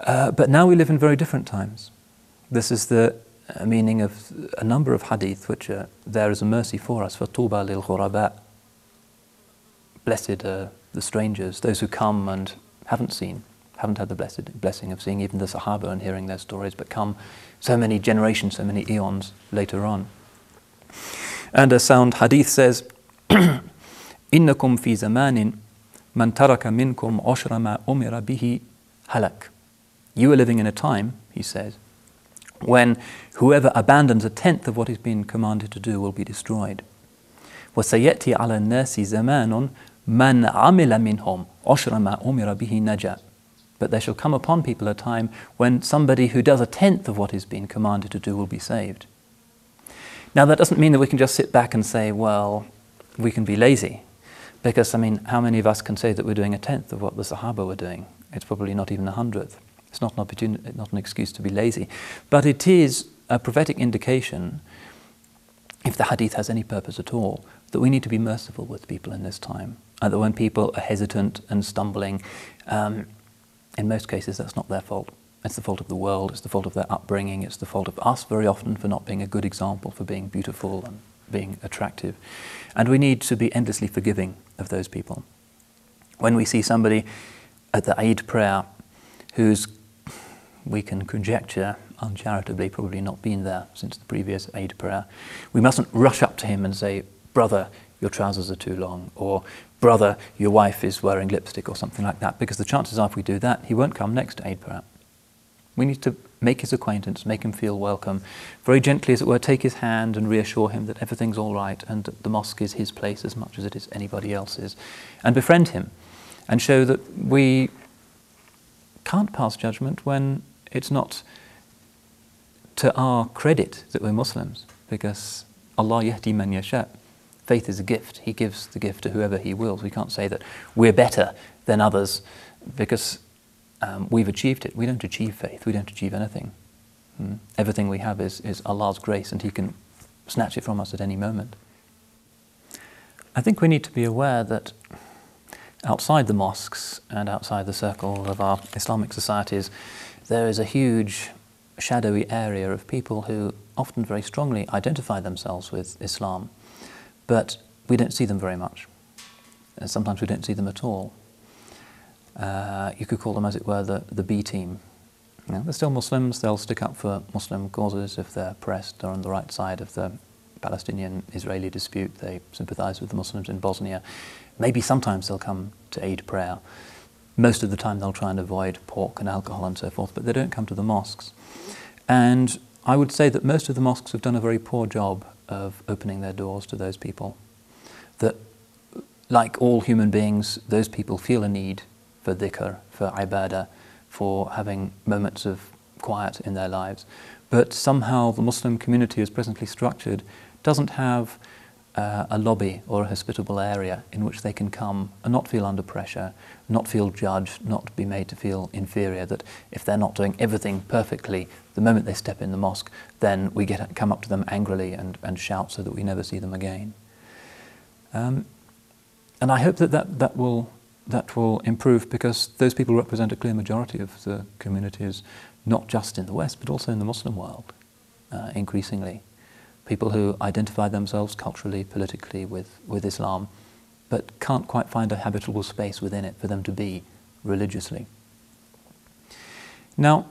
But now we live in very different times. This is the meaning of a number of hadith which are there as a mercy for us. فَطُوبَى لِلْغُرَبَاءِ. Blessed are the strangers, those who come and haven't had the blessing of seeing even the Sahaba and hearing their stories, but come so many generations, so many eons later on. And a sound hadith says, إِنَّكُمْ فِي زَمَانٍ مَنْ تَرَكَ مِنْكُمْ عُشْرَ مَا أُمِرَ بِهِ هَلَكَ. You are living in a time, he says, when whoever abandons a tenth of what he's been commanded to do will be destroyed. وَسَيَأْتِي عَلَى النَّاسِ زَمَانٌ مَنْ عَمِلَ مِنْهُمْ عُشْرَ مَا أُمِرَ بِهِ نَجَى. But there shall come upon people a time when somebody who does a tenth of what he's been commanded to do will be saved. Now that doesn't mean that we can just sit back and say, well, we can be lazy. Because, I mean, how many of us can say that we're doing a tenth of what the Sahaba were doing? It's probably not even 100th. It's not an opportunity, not an excuse to be lazy. But it is a prophetic indication, if the hadith has any purpose at all, that we need to be merciful with people in this time. And that when people are hesitant and stumbling, in most cases that's not their fault. It's the fault of the world, it's the fault of their upbringing, it's the fault of us very often for not being a good example, for being beautiful and being attractive. And we need to be endlessly forgiving of those people. When we see somebody at the Eid prayer who's, we can conjecture, uncharitably probably not been there since the previous Eid prayer, we mustn't rush up to him and say, brother, your trousers are too long, or brother, your wife is wearing lipstick, or something like that, because the chances are if we do that, he won't come next to Eid prayer. We need to make his acquaintance, make him feel welcome, very gently as it were, take his hand and reassure him that everything's all right and that the mosque is his place as much as it is anybody else's, and befriend him and show that we can't pass judgment when it's not to our credit that we're Muslims, because Allah yahdi man yasha. Faith is a gift. He gives the gift to whoever He wills. We can't say that we're better than others because we've achieved it. We don't achieve faith. We don't achieve anything. Everything we have is Allah's grace, and He can snatch it from us at any moment. I think we need to be aware that outside the mosques and outside the circle of our Islamic societies, there is a huge shadowy area of people who often very strongly identify themselves with Islam, but we don't see them very much. Sometimes we don't see them at all. You could call them, as it were, the B team. You know, they're still Muslims, they'll stick up for Muslim causes if they're pressed. They're on the right side of the Palestinian-Israeli dispute. They sympathize with the Muslims in Bosnia. Maybe sometimes they'll come to Eid prayer. Most of the time they'll try and avoid pork and alcohol and so forth, but they don't come to the mosques. And I would say that most of the mosques have done a very poor job of opening their doors to those people. That, like all human beings, those people feel a need for dhikr, for ibadah, for having moments of quiet in their lives. But somehow the Muslim community as presently structured doesn't have a lobby or a hospitable area in which they can come and not feel under pressure, not feel judged, not be made to feel inferior, that if they're not doing everything perfectly, the moment they step in the mosque, then we come up to them angrily and shout so that we never see them again. And I hope that will improve, because those people represent a clear majority of the communities, not just in the West, but also in the Muslim world, increasingly. People who identify themselves culturally, politically with Islam, but can't quite find a habitable space within it for them to be religiously. Now,